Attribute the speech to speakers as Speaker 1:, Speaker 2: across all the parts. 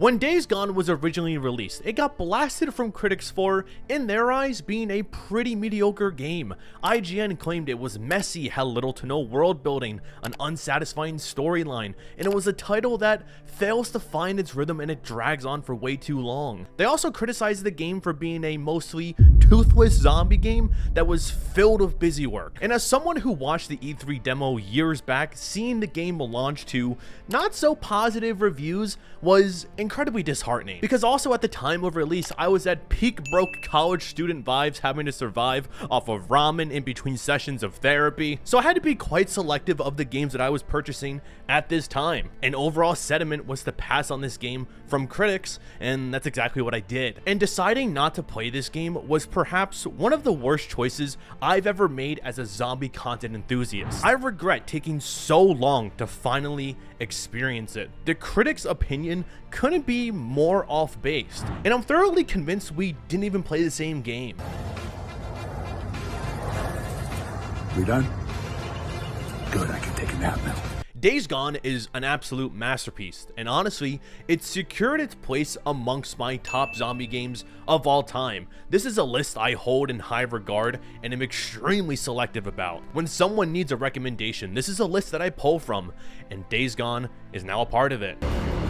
Speaker 1: When Days Gone was originally released, it got blasted from critics for, in their eyes, being a pretty mediocre game. IGN claimed it was messy, had little to no world building, an unsatisfying storyline, and it was a title that fails to find its rhythm and it drags on for way too long. They also criticized the game for being a mostly toothless zombie game that was filled with busy work. And as someone who watched the E3 demo years back, seeing the game launch to not so positive reviews was incredibly disheartening, because also at the time of release I was at peak broke college student vibes, having to survive off of ramen in between sessions of therapy, so I had to be quite selective of the games that I was purchasing at this time. An overall sentiment was to pass on this game from critics, and that's exactly what I did. And deciding not to play this game was perhaps one of the worst choices I've ever made as a zombie content enthusiast. I regret taking so long to finally experience it. The critics' opinion couldn't be more off base, and I'm thoroughly convinced we didn't even play the same game.
Speaker 2: We done? Good, I can take a nap now.
Speaker 1: Days Gone is an absolute masterpiece, and honestly, it secured its place amongst my top zombie games of all time. This is a list I hold in high regard and am extremely selective about. When someone needs a recommendation, this is a list that I pull from, and Days Gone is now a part of it.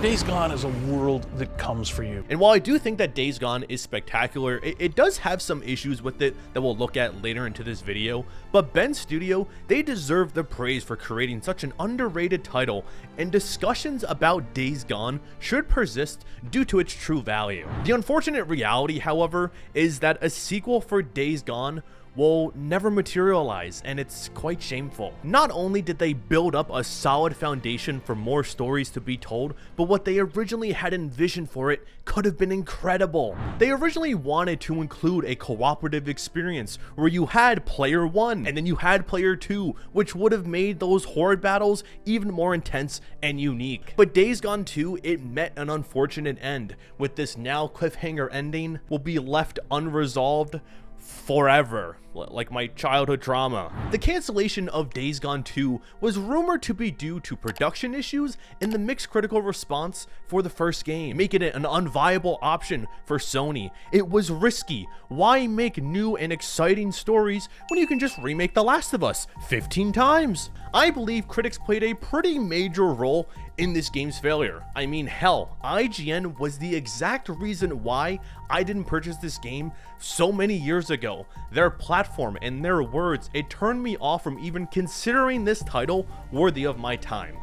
Speaker 3: Days Gone is a world that comes for you.
Speaker 1: And while I do think that Days Gone is spectacular, it does have some issues with it that we'll look at later into this video, but Ben Studio, they deserve the praise for creating such an underrated title, and discussions about Days Gone should persist due to its true value. The unfortunate reality, however, is that a sequel for Days Gone will never materialize, and it's quite shameful. Not only did they build up a solid foundation for more stories to be told, but what they originally had envisioned for it could have been incredible. They originally wanted to include a cooperative experience where you had player 1 and then you had player 2, which would have made those horde battles even more intense and unique. But Days Gone 2, it met an unfortunate end, with this now cliffhanger ending will be left unresolved forever, like my childhood trauma. The cancellation of Days Gone 2 was rumored to be due to production issues and the mixed critical response for the first game, making it an unviable option for Sony. It was risky. Why make new and exciting stories when you can just remake The Last of Us 15 times? I believe critics played a pretty major role in this game's failure. I mean, hell, IGN was the exact reason why I didn't purchase this game so many years ago. Their platform and their words, it turned me off from even considering this title worthy of my time.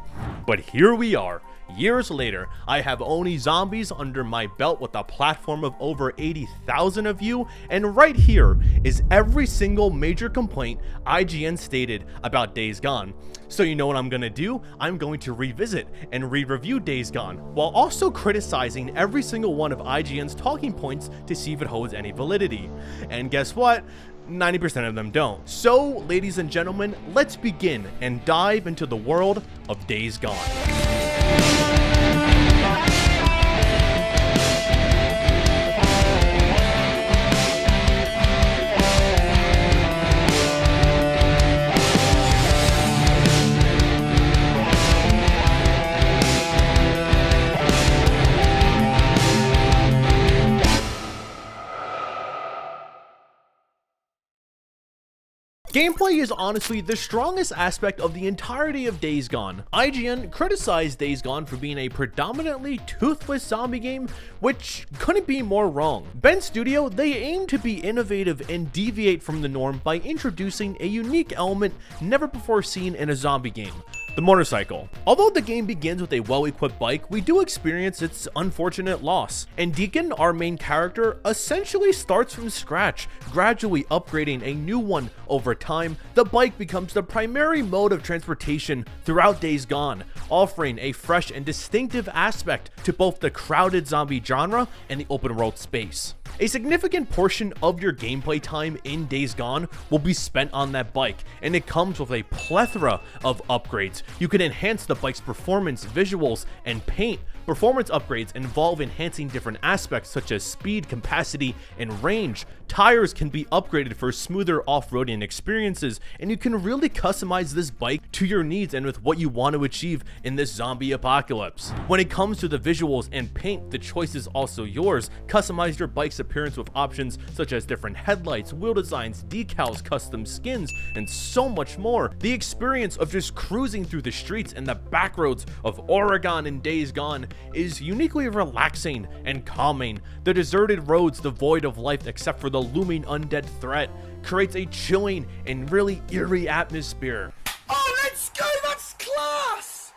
Speaker 1: But here we are. Years later, I have OniZombies under my belt with a platform of over 80,000 of you, and right here is every single major complaint IGN stated about Days Gone. So you know what I'm gonna do? I'm going to revisit and re-review Days Gone, while also criticizing every single one of IGN's talking points to see if it holds any validity. And guess what? 90% of them don't. So, ladies and gentlemen, let's begin and dive into the world of Days Gone. Gameplay is honestly the strongest aspect of the entirety of Days Gone. IGN criticized Days Gone for being a predominantly toothless zombie game, which couldn't be more wrong. Ben Studio, they aim to be innovative and deviate from the norm by introducing a unique element never before seen in a zombie game: the motorcycle. Although the game begins with a well-equipped bike, we do experience its unfortunate loss. And Deacon, our main character, essentially starts from scratch, gradually upgrading a new one over time. The bike becomes the primary mode of transportation throughout Days Gone, offering a fresh and distinctive aspect to both the crowded zombie genre and the open world space. A significant portion of your gameplay time in Days Gone will be spent on that bike, and it comes with a plethora of upgrades. You can enhance the bike's performance, visuals, and paint, Performance upgrades involve enhancing different aspects such as speed, capacity, and range. Tires can be upgraded for smoother off-roading experiences, and you can really customize this bike to your needs and with what you want to achieve in this zombie apocalypse. When it comes to the visuals and paint, the choice is also yours. Customize your bike's appearance with options such as different headlights, wheel designs, decals, custom skins, and so much more. The experience of just cruising through the streets and the back roads of Oregon in Days Gone is uniquely relaxing and calming. The deserted roads devoid of life except for the looming undead threat creates a chilling and really eerie atmosphere.
Speaker 4: Oh, let's go! That's class!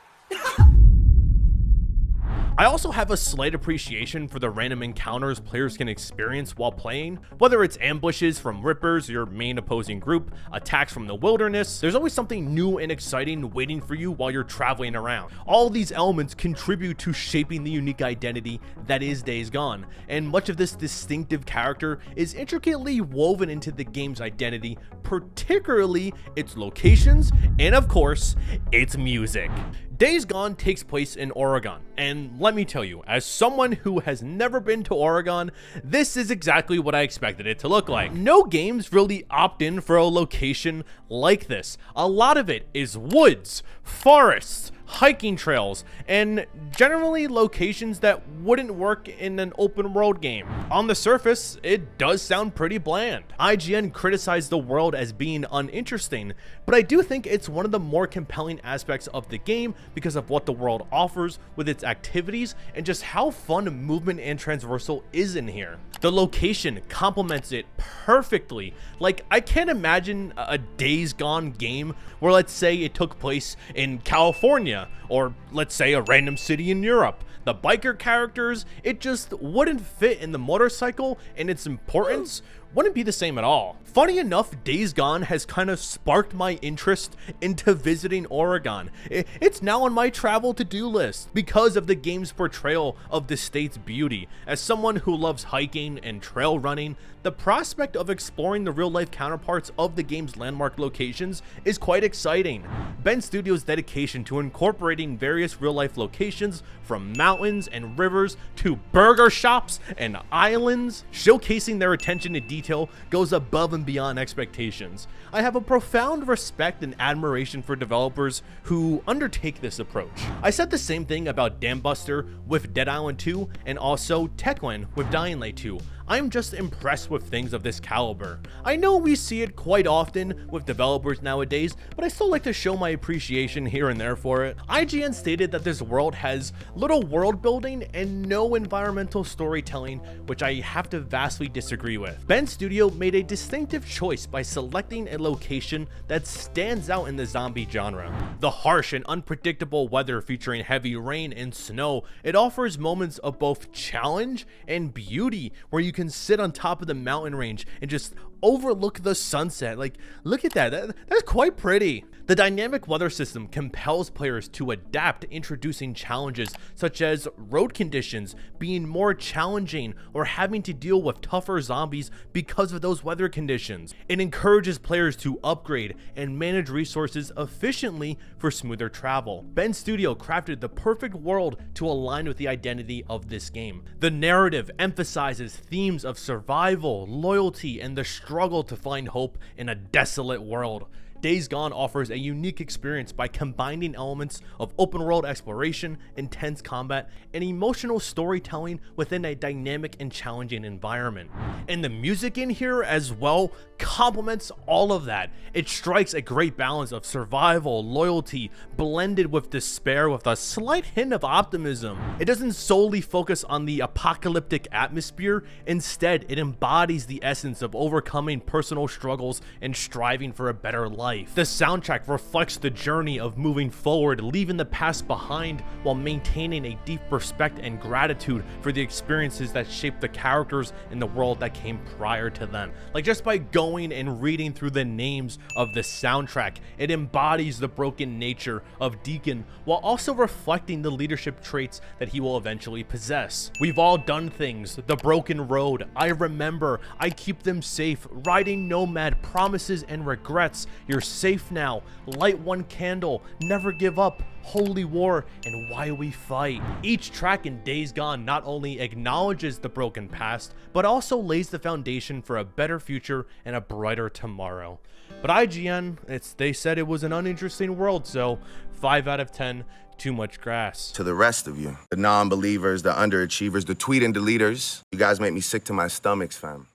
Speaker 1: I also have a slight appreciation for the random encounters players can experience while playing. Whether it's ambushes from Rippers, your main opposing group, attacks from the wilderness, there's always something new and exciting waiting for you while you're traveling around. All these elements contribute to shaping the unique identity that is Days Gone, and much of this distinctive character is intricately woven into the game's identity, particularly its locations and, of course, its music. Days Gone takes place in Oregon, and let me tell you, as someone who has never been to Oregon, this is exactly what I expected it to look like. No games really opt in for a location like this. A lot of it is woods, forests, hiking trails, and generally locations that wouldn't work in an open world game. On the surface, it does sound pretty bland. IGN criticized the world as being uninteresting, but I do think it's one of the more compelling aspects of the game because of what the world offers with its activities and just how fun movement and transversal is in here. The location complements it perfectly. Like, I can't imagine a Days Gone game where, let's say, it took place in California, or let's say a random city in Europe. The biker characters, it just wouldn't fit in the motorcycle, and its importance wouldn't be the same at all. Funny enough, Days Gone has kind of sparked my interest into visiting Oregon. It's now on my travel to-do list because of the game's portrayal of the state's beauty. As someone who loves hiking and trail running, the prospect of exploring the real-life counterparts of the game's landmark locations is quite exciting. Bend Studios' dedication to incorporating various real-life locations, from mountains and rivers to burger shops and islands, showcasing their attention to detail, goes above and beyond expectations. I have a profound respect and admiration for developers who undertake this approach. I said the same thing about Dambuster with Dead Island 2 and also Techland with Dying Light 2. I'm just impressed with things of this caliber. I know we see it quite often with developers nowadays, but I still like to show my appreciation here and there for it. IGN stated that this world has little world building and no environmental storytelling, which I have to vastly disagree with. Bend Studio made a distinctive choice by selecting a location that stands out in the zombie genre. The harsh and unpredictable weather featuring heavy rain and snow, it offers moments of both challenge and beauty where you can sit on top of the mountain range and just overlook the sunset. Like, look at that. That's quite pretty. The dynamic weather system compels players to adapt, introducing challenges such as road conditions being more challenging or having to deal with tougher zombies because of those weather conditions. It encourages players to upgrade and manage resources efficiently for smoother travel. Bend Studio crafted the perfect world to align with the identity of this game. The narrative emphasizes themes of survival, loyalty, and the struggle to find hope in a desolate world. Days Gone offers a unique experience by combining elements of open world exploration, intense combat, and emotional storytelling within a dynamic and challenging environment. And the music in here as well complements all of that. It strikes a great balance of survival, loyalty, blended with despair with a slight hint of optimism. It doesn't solely focus on the apocalyptic atmosphere, instead it embodies the essence of overcoming personal struggles and striving for a better life. The soundtrack reflects the journey of moving forward, leaving the past behind while maintaining a deep respect and gratitude for the experiences that shaped the characters in the world that came prior to them. Like, just by going and reading through the names of the soundtrack, it embodies the broken nature of Deacon while also reflecting the leadership traits that he will eventually possess. We've all done things, the broken road, I remember, I keep them safe, riding nomad, promises and regrets, you're safe now, light one candle, never give up, holy war, and why we fight. Each track in Days Gone not only acknowledges the broken past, but also lays the foundation for a better future and a brighter tomorrow. But IGN, they said it was an uninteresting world, so 5 out of 10, too much grass.
Speaker 5: To the rest of you, the non-believers, the underachievers, the tweet and deleters, you guys make me sick to my stomachs, fam.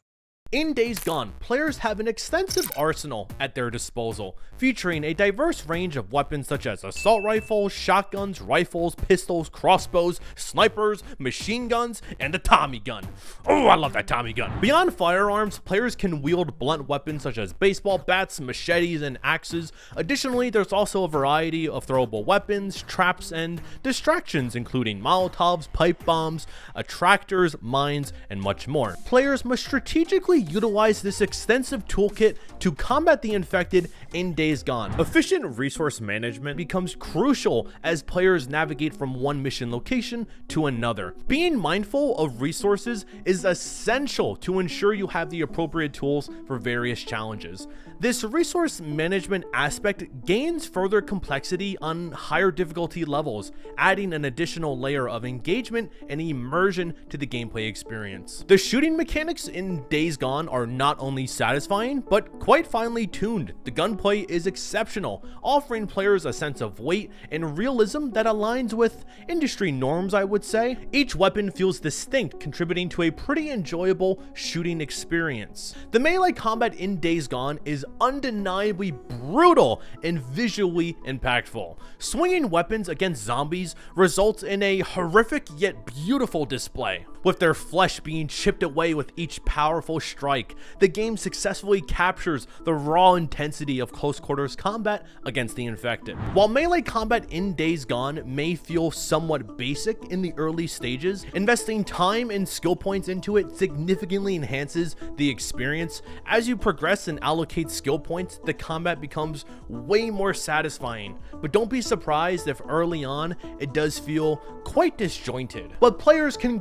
Speaker 1: In Days Gone, players have an extensive arsenal at their disposal, featuring a diverse range of weapons such as assault rifles, shotguns, rifles, pistols, crossbows, snipers, machine guns, and a Tommy gun. Oh, I love that Tommy gun. Beyond firearms, players can wield blunt weapons such as baseball bats, machetes, and axes. Additionally, there's also a variety of throwable weapons, traps, and distractions, including Molotovs, pipe bombs, attractors, mines, and much more. Players must strategically utilize this extensive toolkit to combat the infected in Days Gone. Efficient resource management becomes crucial as players navigate from one mission location to another. Being mindful of resources is essential to ensure you have the appropriate tools for various challenges. This resource management aspect gains further complexity on higher difficulty levels, adding an additional layer of engagement and immersion to the gameplay experience. The shooting mechanics in Days Gone are not only satisfying, but quite finely tuned. The gunplay is exceptional, offering players a sense of weight and realism that aligns with industry norms, I would say. Each weapon feels distinct, contributing to a pretty enjoyable shooting experience. The melee combat in Days Gone is undeniably brutal and visually impactful. Swinging weapons against zombies results in a horrific yet beautiful display. With their flesh being chipped away with each powerful strike, the game successfully captures the raw intensity of close quarters combat against the infected. While melee combat in Days Gone may feel somewhat basic in the early stages, investing time and skill points into it significantly enhances the experience. As you progress and allocate skill points, the combat becomes way more satisfying, but don't be surprised if early on it does feel quite disjointed. But players can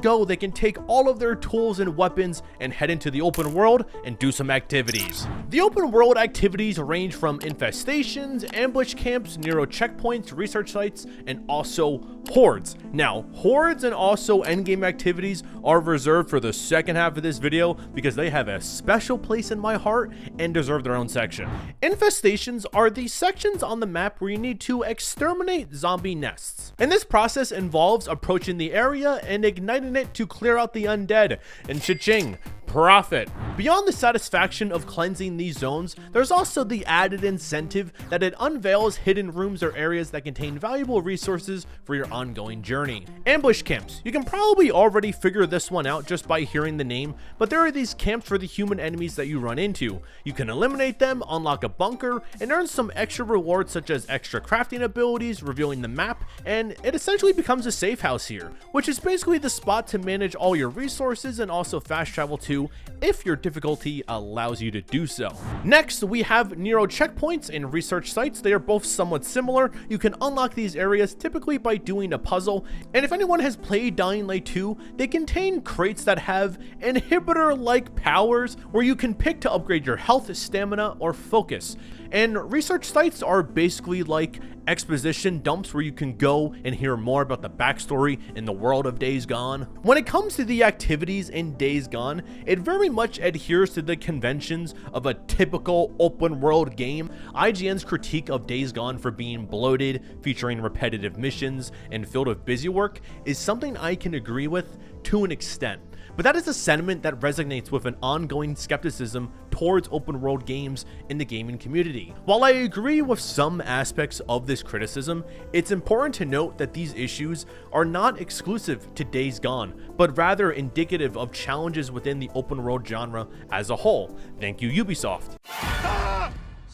Speaker 1: take all of their tools and weapons and head into the open world and do some activities. The open world activities range from infestations, ambush camps, Nero checkpoints, research sites, and also hordes. Now, hordes and also endgame activities are reserved for the second half of this video because they have a special place in my heart and deserve their own section. Infestations are the sections on the map where you need to exterminate zombie nests. And this process involves approaching the area and igniting it to clear out the undead, and cha-ching, profit. Beyond the satisfaction of cleansing these zones, there's also the added incentive that it unveils hidden rooms or areas that contain valuable resources for your ongoing journey. Ambush camps. You can probably already figure this one out just by hearing the name, but there are these camps for the human enemies that you run into. You can eliminate them, unlock a bunker, and earn some extra rewards such as extra crafting abilities, revealing the map, and it essentially becomes a safe house here, which is basically the spot to manage all your resources and also fast travel to if your difficulty allows you to do so. Next, we have Nero checkpoints and research sites. They are both somewhat similar. You can unlock these areas typically by doing a puzzle, and if anyone has played Dying Light 2, they contain crates that have inhibitor-like powers where you can pick to upgrade your health, stamina, or focus. And research sites are basically like exposition dumps where you can go and hear more about the backstory in the world of Days Gone. When it comes to the activities in Days Gone, it very much adheres to the conventions of a typical open world game. IGN's critique of Days Gone for being bloated, featuring repetitive missions, and filled with busy work is something I can agree with to an extent. But that is a sentiment that resonates with an ongoing skepticism towards open world games in the gaming community. While I agree with some aspects of this criticism, it's important to note that these issues are not exclusive to Days Gone, but rather indicative of challenges within the open world genre as a whole. Thank you, Ubisoft.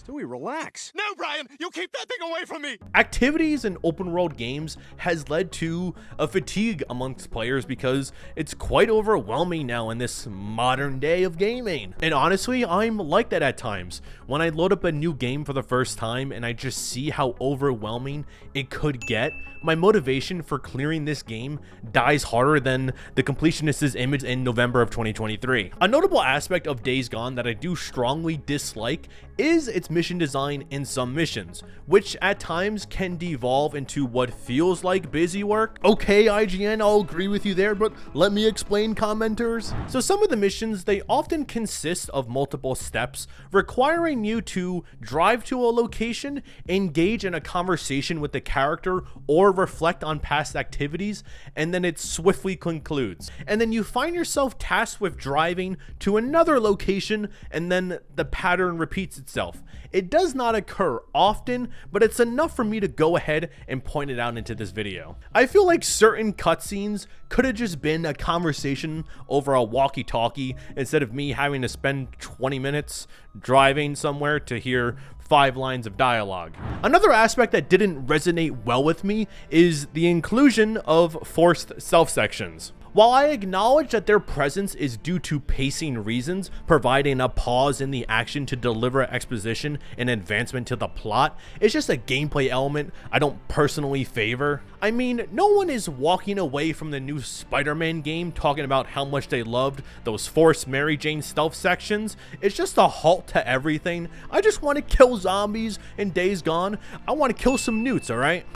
Speaker 4: Stewie, relax. No, Brian, you keep that thing away from me.
Speaker 1: Activities in open world games has led to a fatigue amongst players because it's quite overwhelming now in this modern day of gaming. And honestly, I'm like that at times. When I load up a new game for the first time and I just see how overwhelming it could get, my motivation for clearing this game dies harder than the completionist's image in November of 2023. A notable aspect of Days Gone that I do strongly dislike is its mission design in some missions, which at times can devolve into what feels like busy work. Okay, IGN, I'll agree with you there, but let me explain, commenters. So some of the missions, they often consist of multiple steps, requiring you to drive to a location, engage in a conversation with the character, or reflect on past activities, and then it swiftly concludes. And then you find yourself tasked with driving to another location, and then the pattern repeats itself. It does not occur often, but it's enough for me to go ahead and point it out into this video. I feel like certain cutscenes could have just been a conversation over a walkie-talkie instead of me having to spend 20 minutes driving somewhere to hear 5 lines of dialogue. Another aspect that didn't resonate well with me is the inclusion of forced self-sections. While I acknowledge that their presence is due to pacing reasons, providing a pause in the action to deliver exposition and advancement to the plot, it's just a gameplay element I don't personally favor. I mean, no one is walking away from the new Spider-Man game talking about how much they loved those forced Mary Jane stealth sections. It's just a halt to everything. I just want to kill zombies in Days Gone. I want to kill some newts, alright?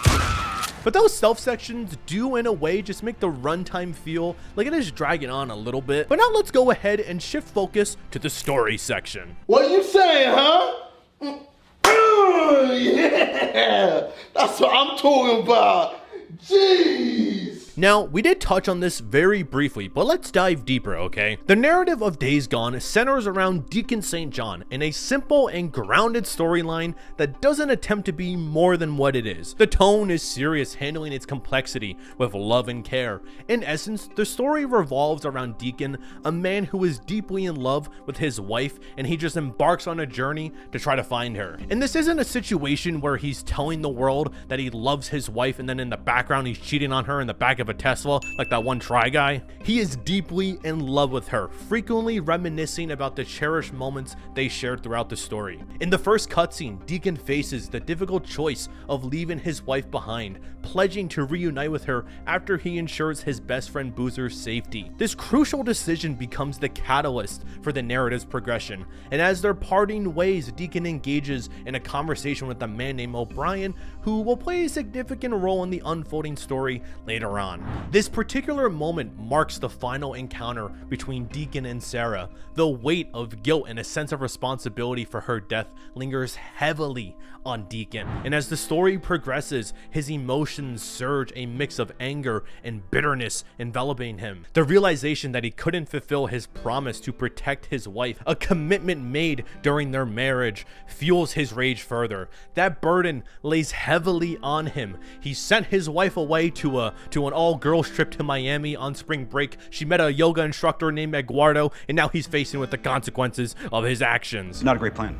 Speaker 1: But those stealth sections do in a way just make the runtime feel like it is dragging on a little bit. But now let's go ahead and shift focus to the story section.
Speaker 6: What you saying, huh? Yeah, that's what I'm talking about. Jeez.
Speaker 1: Now, we did touch on this very briefly, but let's dive deeper, okay? The narrative of Days Gone centers around Deacon St. John in a simple and grounded storyline that doesn't attempt to be more than what it is. The tone is serious, handling its complexity with love and care. In essence, the story revolves around Deacon, a man who is deeply in love with his wife, and he just embarks on a journey to try to find her. And this isn't a situation where he's telling the world that he loves his wife and then in the background he's cheating on her in the back of a Tesla like that one Try Guy. He is deeply in love with her, frequently reminiscing about the cherished moments they shared throughout the story. In the first cutscene, Deacon faces the difficult choice of leaving his wife behind, pledging to reunite with her after he ensures his best friend Boozer's safety. This crucial decision becomes the catalyst for the narrative's progression, and as they're parting ways, Deacon engages in a conversation with a man named O'Brien, who will play a significant role in the unfolding story later on. This particular moment marks the final encounter between Deacon and Sarah. The weight of guilt and a sense of responsibility for her death lingers heavily on Deacon, and as the story progresses, his emotions surge, a mix of anger and bitterness enveloping him. The realization that he couldn't fulfill his promise to protect his wife, a commitment made during their marriage, fuels his rage further. That burden lays heavily on him. He sent his wife away to an all-girls trip to Miami on spring break. She met a yoga instructor named Eduardo, and now he's facing with the consequences of his actions.
Speaker 7: Not a great plan.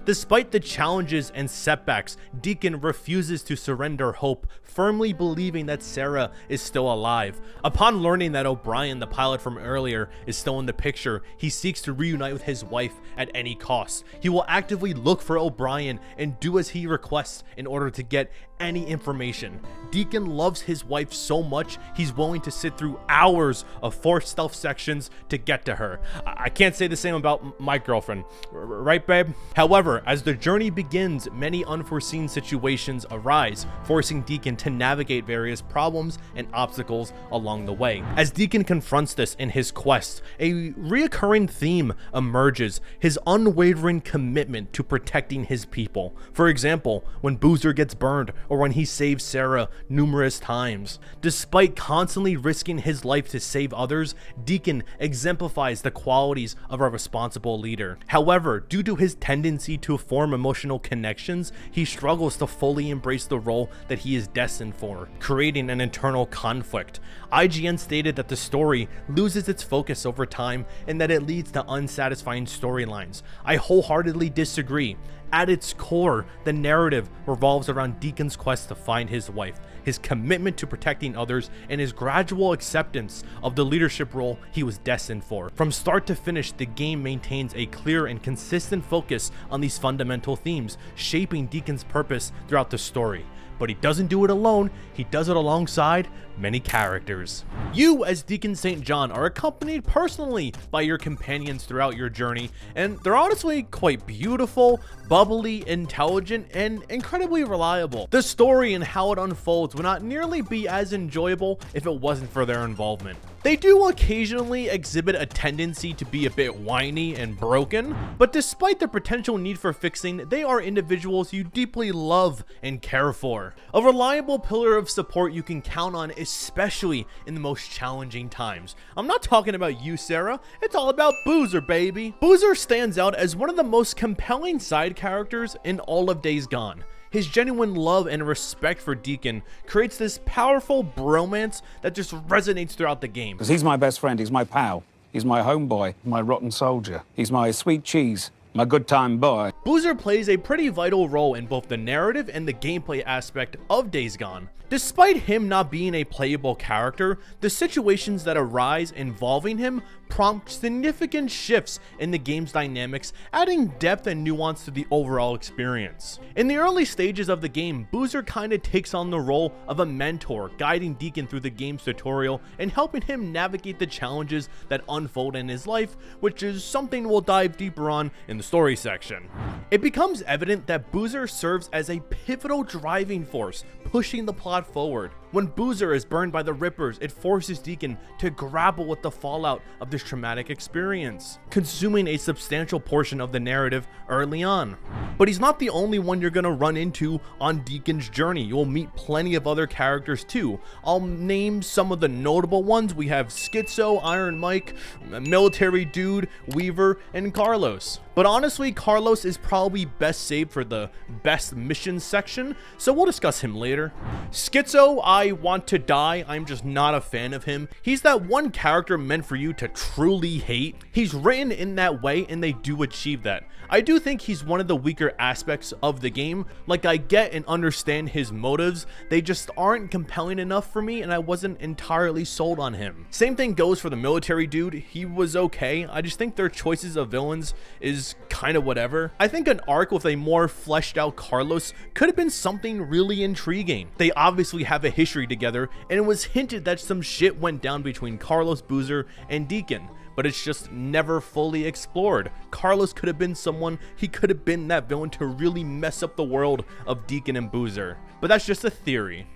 Speaker 1: Despite the challenges and setbacks, Deacon refuses to surrender hope, firmly believing that Sarah is still alive. Upon learning that O'Brien, the pilot from earlier, is still in the picture, he seeks to reunite with his wife at any cost. He will actively look for O'Brien and do as he requests in order to get any information. Deacon loves his wife so much, he's willing to sit through hours of forced stealth sections to get to her. I can't say the same about my girlfriend, right, babe? However, as the journey begins, many unforeseen situations arise, forcing Deacon to navigate various problems and obstacles along the way. As Deacon confronts this in his quest, a reoccurring theme emerges: his unwavering commitment to protecting his people. For example, when Boozer gets burned, or when he saves Sarah numerous times. Despite constantly risking his life to save others, Deacon exemplifies the qualities of a responsible leader. However, due to his tendency to form emotional connections, he struggles to fully embrace the role that he is destined for, creating an internal conflict. IGN stated that the story loses its focus over time and that it leads to unsatisfying storylines. I wholeheartedly disagree. At its core, the narrative revolves around Deacon's quest to find his wife, his commitment to protecting others, and his gradual acceptance of the leadership role he was destined for. From start to finish, the game maintains a clear and consistent focus on these fundamental themes, shaping Deacon's purpose throughout the story. but he doesn't do it alone, he does it alongside many characters. You, as Deacon St. John, are accompanied personally by your companions throughout your journey, and they're honestly quite beautiful, bubbly, intelligent, and incredibly reliable. The story and how it unfolds would not nearly be as enjoyable if it wasn't for their involvement. They do occasionally exhibit a tendency to be a bit whiny and broken, but despite the potential need for fixing, they are individuals you deeply love and care for. A reliable pillar of support you can count on, especially in the most challenging times. I'm not talking about you, Sarah. It's all about Boozer, baby. Boozer stands out as one of the most compelling side characters in all of Days Gone. His genuine love and respect for Deacon creates this powerful bromance that just resonates throughout the game.
Speaker 7: Because he's my best friend, he's my pal, he's my homeboy, my rotten soldier, he's my sweet cheese, my good time boy.
Speaker 1: Boozer plays a pretty vital role in both the narrative and the gameplay aspect of Days Gone. Despite him not being a playable character, the situations that arise involving him prompt significant shifts in the game's dynamics, adding depth and nuance to the overall experience. In the early stages of the game, Boozer kinda takes on the role of a mentor, guiding Deacon through the game's tutorial and helping him navigate the challenges that unfold in his life, which is something we'll dive deeper on in the story section. It becomes evident that Boozer serves as a pivotal driving force, pushing the plot forward. When Boozer is burned by the Rippers, it forces Deacon to grapple with the fallout of this traumatic experience, consuming a substantial portion of the narrative early on. But he's not the only one you're gonna run into on Deacon's journey. You'll meet plenty of other characters too. I'll name some of the notable ones. We have Schizo, Iron Mike, Military Dude, Weaver, and Carlos. But honestly, Carlos is probably best saved for the best mission section, so we'll discuss him later. Schizo, I want to die. I'm just not a fan of him. He's that one character meant for you to truly hate. He's written in that way, and they do achieve that. I do think he's one of the weaker aspects of the game. Like, I get and understand his motives, they just aren't compelling enough for me, and I wasn't entirely sold on him. Same thing goes for the Military Dude. He was okay. I just think their choices of villains is kind of whatever. I think an arc with a more fleshed out Carlos could have been something really intriguing. They obviously have a history together, and it was hinted that some shit went down between Carlos, Boozer, and Deacon, but it's just never fully explored. Carlos could have been someone, he could have been that villain to really mess up the world of Deacon and Boozer. But that's just a theory.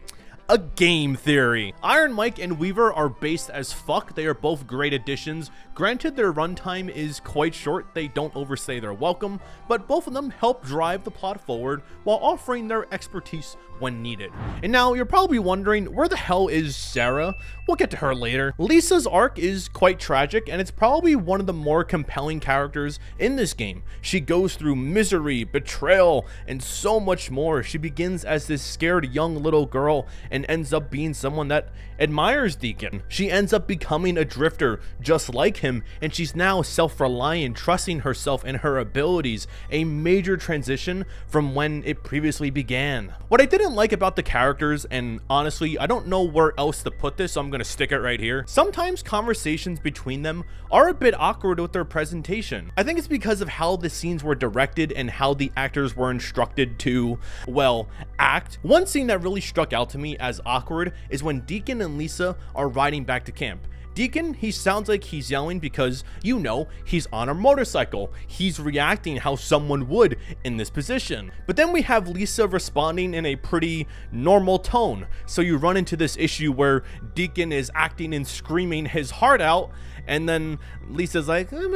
Speaker 1: A game theory. Iron Mike and Weaver are based as fuck. They are both great additions. Granted, their runtime is quite short. They don't overstay their welcome, but both of them help drive the plot forward while offering their expertise when needed. And now you're probably wondering, where the hell is Sarah? We'll get to her later. Lisa's arc is quite tragic, and it's probably one of the more compelling characters in this game. She goes through misery, betrayal, and so much more. She begins as this scared young little girl and ends up being someone that admires Deacon. She ends up becoming a drifter just like him, and she's now self-reliant, trusting herself and her abilities, a major transition from when it previously began. What I didn't like about the characters, and honestly I don't know where else to put this, so I'm gonna stick it right here, sometimes conversations between them are a bit awkward with their presentation. I think it's because of how the scenes were directed and how the actors were instructed to, well, act. One scene that really struck out to me as awkward is when Deacon and Lisa are riding back to camp. Deacon, he sounds like he's yelling because, you know, he's on a motorcycle. He's reacting how someone would in this position. But then we have Lisa responding in a pretty normal tone. So you run into this issue where Deacon is acting and screaming his heart out, and then Lisa's like,
Speaker 8: They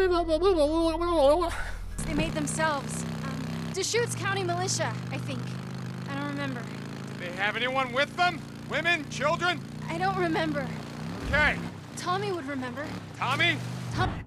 Speaker 8: made themselves. Deschutes County Militia, I think. I don't remember.
Speaker 4: They have anyone with them? Women? Children?
Speaker 8: I don't remember.
Speaker 4: Okay.
Speaker 8: Tommy would remember.
Speaker 4: Tommy?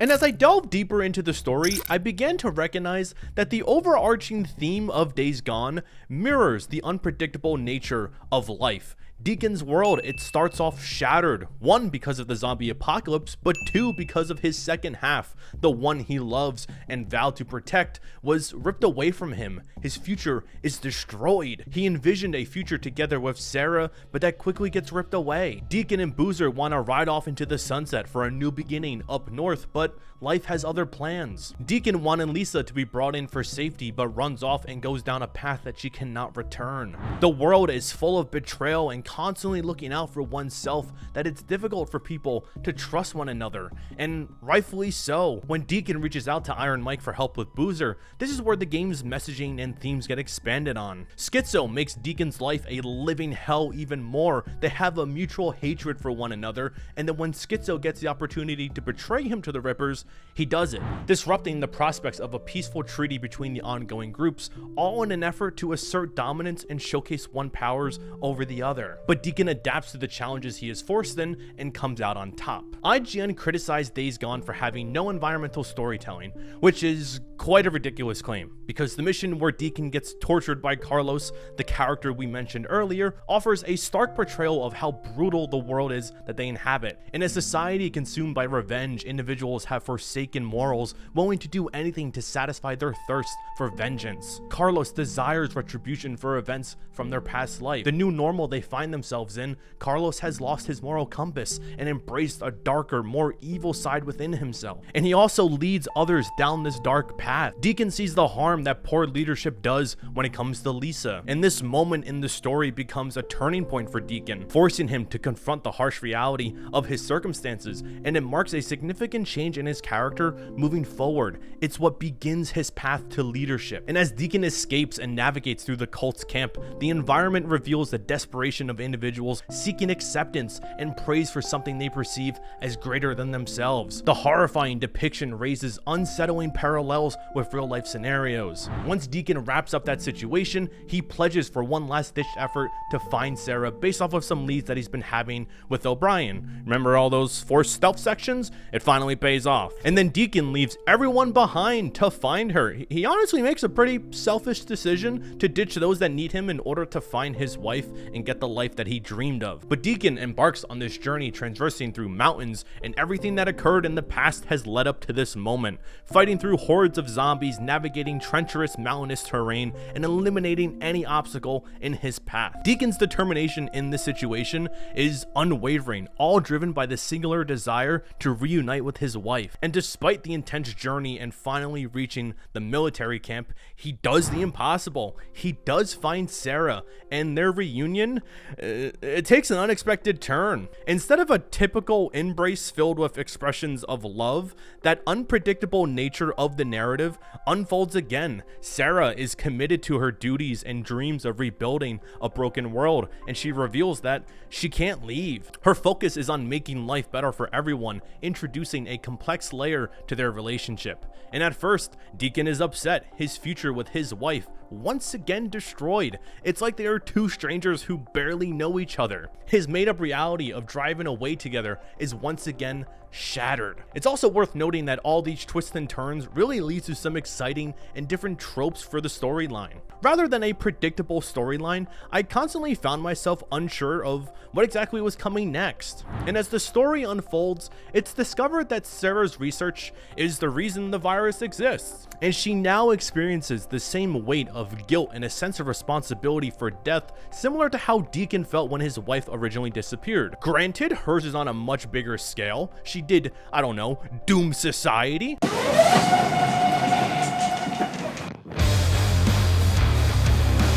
Speaker 1: And as I delved deeper into the story, I began to recognize that the overarching theme of Days Gone mirrors the unpredictable nature of life. Deacon's world, it starts off shattered, 1 because of the zombie apocalypse, but 2 because of his second half. The one he loves and vowed to protect was ripped away from him. His future is destroyed. He envisioned a future together with Sarah, but that quickly gets ripped away. Deacon and Boozer want to ride off into the sunset for a new beginning up north, but life has other plans. Deacon wanted Lisa to be brought in for safety, but runs off and goes down a path that she cannot return. The world is full of betrayal and constantly looking out for oneself, that it's difficult for people to trust one another, and rightfully so. When Deacon reaches out to Iron Mike for help with Boozer, this is where the game's messaging and themes get expanded on. Schizo makes Deacon's life a living hell even more. They have a mutual hatred for one another, and then when Schizo gets the opportunity to betray him to the Rippers, he does it, disrupting the prospects of a peaceful treaty between the ongoing groups, all in an effort to assert dominance and showcase one powers over the other. But Deacon adapts to the challenges he is forced in and comes out on top. IGN criticized Days Gone for having no environmental storytelling, which is quite a ridiculous claim, because the mission where Deacon gets tortured by Carlos, the character we mentioned earlier, offers a stark portrayal of how brutal the world is that they inhabit. In a society consumed by revenge, individuals have forsaken morals, willing to do anything to satisfy their thirst for vengeance. Carlos desires retribution for events from their past life. The new normal they find themselves in, Carlos has lost his moral compass and embraced a darker, more evil side within himself. And he also leads others down this dark path. Deacon sees the harm that poor leadership does when it comes to Lisa, and this moment in the story becomes a turning point for Deacon, forcing him to confront the harsh reality of his circumstances, and it marks a significant change in his character moving forward. It's what begins his path to leadership. And as Deacon escapes and navigates through the cult's camp, the environment reveals the desperation of individuals seeking acceptance and praise for something they perceive as greater than themselves. The horrifying depiction raises unsettling parallels with real life scenarios. Once Deacon wraps up that situation, he pledges for one last ditch effort to find Sarah based off of some leads that he's been having with O'Brien. Remember all those forced stealth sections? It finally pays off. And then Deacon leaves everyone behind to find her. He honestly makes a pretty selfish decision to ditch those that need him in order to find his wife and get the life that he dreamed of. But Deacon embarks on this journey traversing through mountains, and everything that occurred in the past has led up to this moment, fighting through hordes of zombies, navigating treacherous mountainous terrain, and eliminating any obstacle in his path. Deacon's determination in this situation is unwavering, all driven by the singular desire to reunite with his wife. And despite the intense journey and finally reaching the military camp, he does the impossible. He does find Sarah, and their reunion, it takes an unexpected turn. Instead of a typical embrace filled with expressions of love, that unpredictable nature of the narrative unfolds again. Sarah is committed to her duties and dreams of rebuilding a broken world, and she reveals that she can't leave. Her focus is on making life better for everyone, introducing a complex layer to their relationship. And at first, Deacon is upset, his future with his wife once again destroyed. It's like they are two strangers who barely know each other. His made-up reality of driving away together is once again shattered. It's also worth noting that all these twists and turns really leads to some exciting and different tropes for the storyline. Rather than a predictable storyline, I constantly found myself unsure of what exactly was coming next. And as the story unfolds, it's discovered that Sarah's research is the reason the virus exists, and she now experiences the same weight of guilt and a sense of responsibility for death, similar to how Deacon felt when his wife originally disappeared. Granted, hers is on a much bigger scale. She did, I don't know, doom society.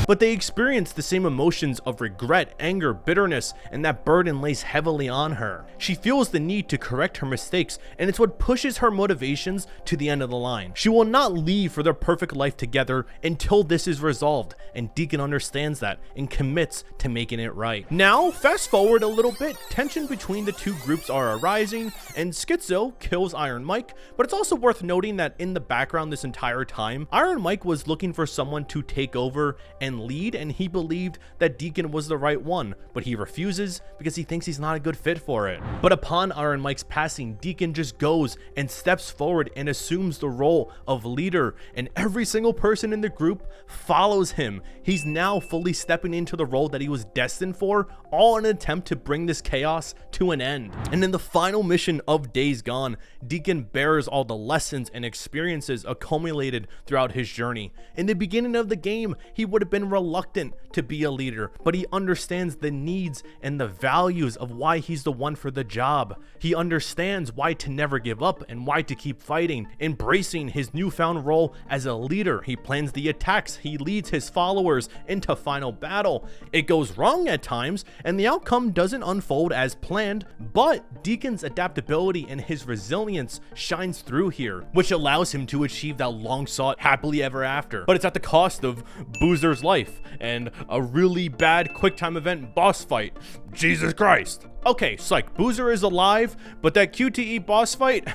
Speaker 1: But they experience the same emotions of regret, anger, bitterness, and that burden lays heavily on her. She feels the need to correct her mistakes, and it's what pushes her motivations to the end of the line. She will not leave for their perfect life together until this is resolved, and Deacon understands that and commits to making it right. Now, fast forward a little bit, tension between the two groups are arising, and Schizo kills Iron Mike, but it's also worth noting that in the background this entire time, Iron Mike was looking for someone to take over and Deacon lead, and he believed that Deacon was the right one, but he refuses because he thinks he's not a good fit for it. But upon Iron Mike's passing, Deacon just goes and steps forward and assumes the role of leader, and every single person in the group follows him. He's now fully stepping into the role that he was destined for, all in an attempt to bring this chaos to an end. And in the final mission of Days Gone, Deacon bears all the lessons and experiences accumulated throughout his journey. In the beginning of the game, he would have been reluctant to be a leader, but he understands the needs and the values of why he's the one for the job. He understands why to never give up and why to keep fighting, embracing his newfound role as a leader. He plans the attacks, he leads his followers into final battle. It goes wrong at times, and the outcome doesn't unfold as planned, but Deacon's adaptability and his resilience shines through here, which allows him to achieve that long-sought happily ever after. But it's at the cost of Boozer's life and a really bad quick-time event boss fight. Jesus Christ. Okay, psych, Boozer is alive, but that QTE boss fight,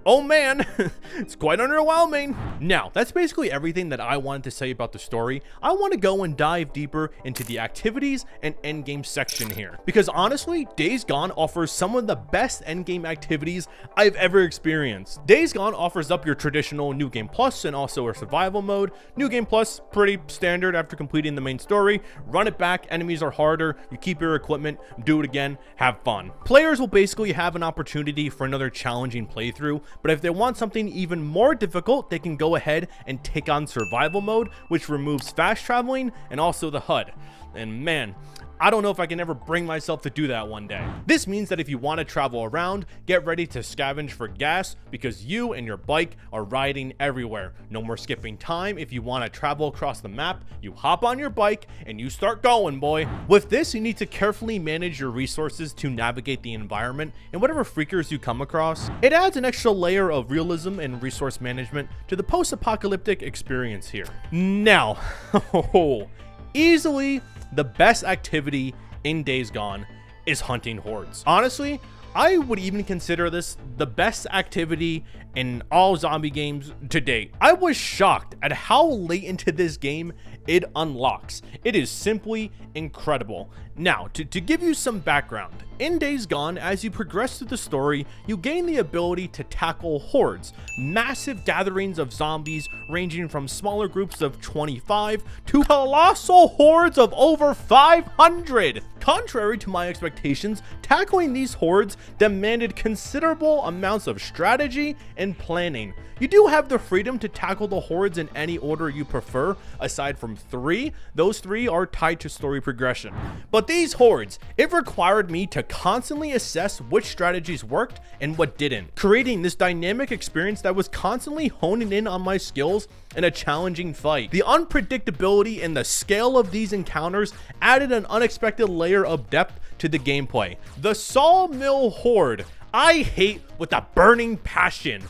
Speaker 1: oh man, it's quite underwhelming. Now, that's basically everything that I wanted to say about the story. I want to go and dive deeper into the activities and endgame section here, because honestly, Days Gone offers some of the best endgame activities I've ever experienced. Days Gone offers up your traditional New Game Plus and also a survival mode. New Game Plus, pretty standard after completing the main story. Run it back, enemies are harder, you keep your equipment, do it again, have fun. Players will basically have an opportunity for another challenging playthrough, but if they want something even more difficult, they can go ahead and take on survival mode, which removes fast traveling and also the HUD. And man, I don't know if I can ever bring myself to do that one day. This means that if you want to travel around, get ready to scavenge for gas because you and your bike are riding everywhere. No more skipping time. If you want to travel across the map, you hop on your bike and you start going, boy. With this, you need to carefully manage your resources to navigate the environment and whatever freakers you come across. It adds an extra layer of realism and resource management to the post-apocalyptic experience here. Now, easily the best activity in Days Gone is hunting hordes. Honestly, I would even consider this the best activity in all zombie games to date. I was shocked at how late into this game it unlocks. It is simply incredible. Now, to give you some background, in Days Gone, as you progress through the story, you gain the ability to tackle hordes, massive gatherings of zombies ranging from smaller groups of 25 to colossal hordes of over 500. Contrary to my expectations, tackling these hordes demanded considerable amounts of strategy and planning. You do have the freedom to tackle the hordes in any order you prefer, aside from 3. Those 3 are tied to story progression. But these hordes, it required me to constantly assess which strategies worked and what didn't, creating this dynamic experience that was constantly honing in on my skills in a challenging fight. The unpredictability and the scale of these encounters added an unexpected layer of depth to the gameplay. The Sawmill Horde, I hate with a burning passion,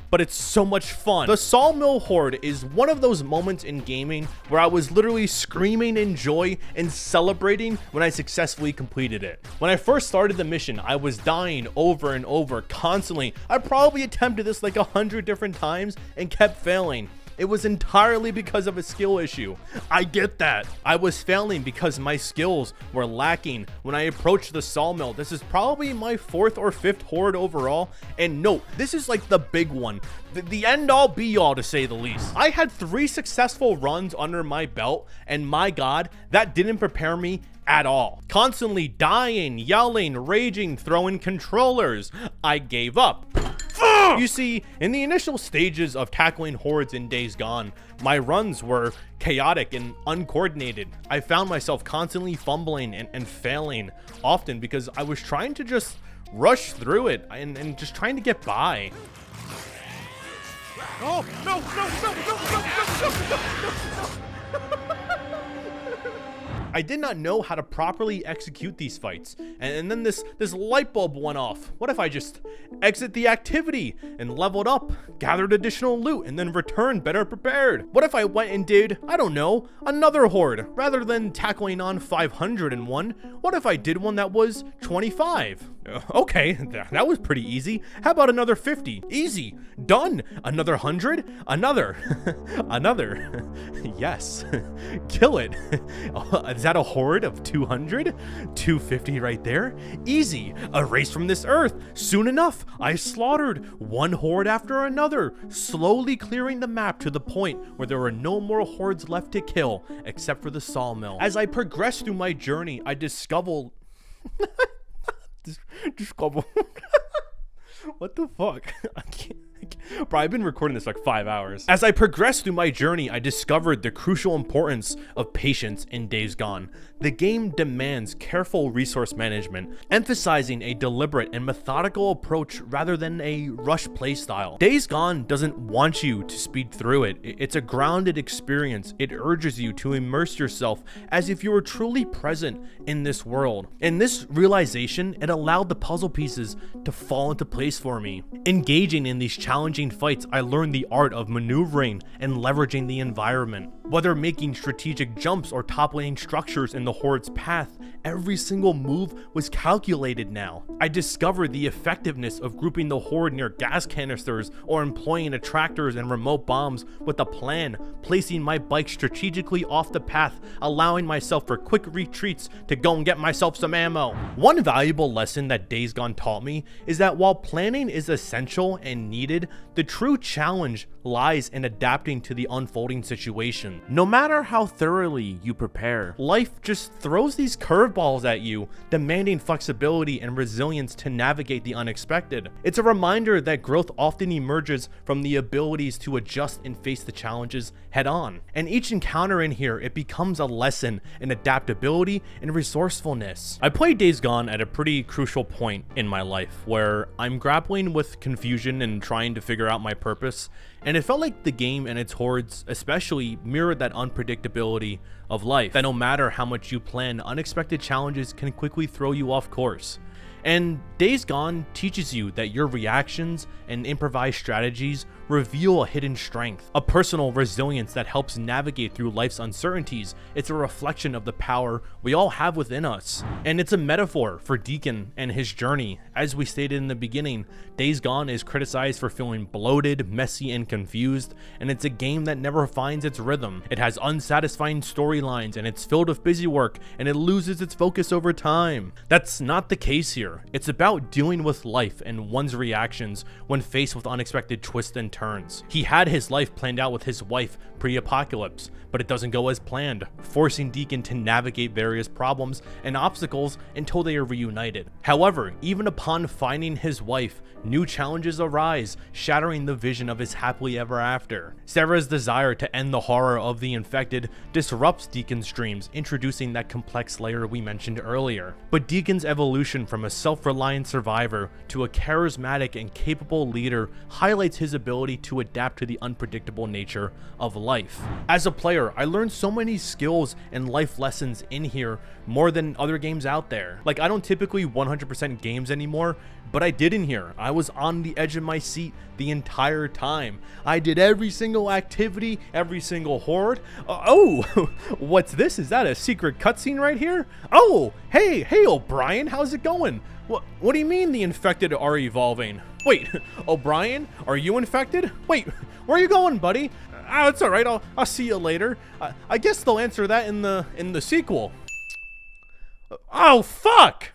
Speaker 1: but it's so much fun. The Sawmill Horde is one of those moments in gaming where I was literally screaming in joy and celebrating when I successfully completed it. When I first started the mission, I was dying over and over constantly. I probably attempted this like 100 different times and kept failing. It was entirely because of a skill issue. I get that. I was failing because my skills were lacking when I approached the sawmill. This is probably my 4th or 5th horde overall. And note, this is like the big one. The end all be all, to say the least. I had 3 successful runs under my belt, and my god, that didn't prepare me at all. Constantly dying, yelling, raging, throwing controllers. I gave up. You see, in the initial stages of tackling hordes in Days Gone, my runs were chaotic and uncoordinated. I found myself constantly fumbling and failing, often because I was trying to just rush through it and just trying to get by. Oh, no, no. I did not know how to properly execute these fights, and then this light bulb went off. What if I just exit the activity and leveled up, gathered additional loot, and then returned better prepared? What if I went and did, I don't know, another horde rather than tackling on 501? What if I did one that was 25? Okay, that was pretty easy. How about another 50? Easy. Done. Another 100? Another. Another. Yes. Kill it. Is that a horde of 200? 250 right there? Easy. Erase from this earth. Soon enough, I slaughtered one horde after another, slowly clearing the map to the point where there were no more hordes left to kill, except for the sawmill. As I progressed through my journey, I discovered... What the fuck? I can't. Bro, I've been recording this like 5 hours. As I progressed through my journey, I discovered the crucial importance of patience in Days Gone. The game demands careful resource management, emphasizing a deliberate and methodical approach rather than a rush playstyle. Days Gone doesn't want you to speed through it. It's a grounded experience. It urges you to immerse yourself as if you were truly present in this world. In this realization, it allowed the puzzle pieces to fall into place for me. Engaging in these challenging fights, I learned the art of maneuvering and leveraging the environment. Whether making strategic jumps or toppling structures in the horde's path, every single move was calculated now. I discovered the effectiveness of grouping the horde near gas canisters or employing attractors and remote bombs with a plan, placing my bike strategically off the path, allowing myself for quick retreats to go and get myself some ammo. One valuable lesson that Days Gone taught me is that while planning is essential and needed, the true challenge lies in adapting to the unfolding situation. No matter how thoroughly you prepare, life just throws these curveballs at you, demanding flexibility and resilience to navigate the unexpected. It's a reminder that growth often emerges from the abilities to adjust and face the challenges head on. And each encounter in here, it becomes a lesson in adaptability and resourcefulness. I played Days Gone at a pretty crucial point in my life where I'm grappling with confusion and trying to figure out my purpose, and it felt like the game and its hordes especially mirrored that unpredictability of life, that no matter how much you plan, unexpected challenges can quickly throw you off course. And Days Gone teaches you that your reactions and improvised strategies reveal a hidden strength, a personal resilience that helps navigate through life's uncertainties. It's a reflection of the power we all have within us. And it's a metaphor for Deacon and his journey. As we stated in the beginning, Days Gone is criticized for feeling bloated, messy, and confused, and it's a game that never finds its rhythm. It has unsatisfying storylines, and it's filled with busy work, and it loses its focus over time. That's not the case here. It's about dealing with life and one's reactions when faced with unexpected twists and turns. He had his life planned out with his wife pre-apocalypse, but it doesn't go as planned, forcing Deacon to navigate various problems and obstacles until they are reunited. However, even upon finding his wife, new challenges arise, shattering the vision of his happily ever after. Sarah's desire to end the horror of the infected disrupts Deacon's dreams, introducing that complex layer we mentioned earlier. But Deacon's evolution from a self-reliant survivor to a charismatic and capable leader highlights his ability to adapt to the unpredictable nature of life. As a player, I learned so many skills and life lessons in here, more than other games out there. Like, I don't typically 100% games anymore, but I did in here. I was on the edge of my seat the entire time. I did every single activity, every single horde. Oh, what's this? Is that a secret cutscene right here? Oh, hey O'Brien, how's it going? What do you mean the infected are evolving? Wait, O'Brien, are you infected? Wait, where are you going, buddy? It's all right. I'll see you later. I guess they'll answer that in the sequel. Oh, fuck!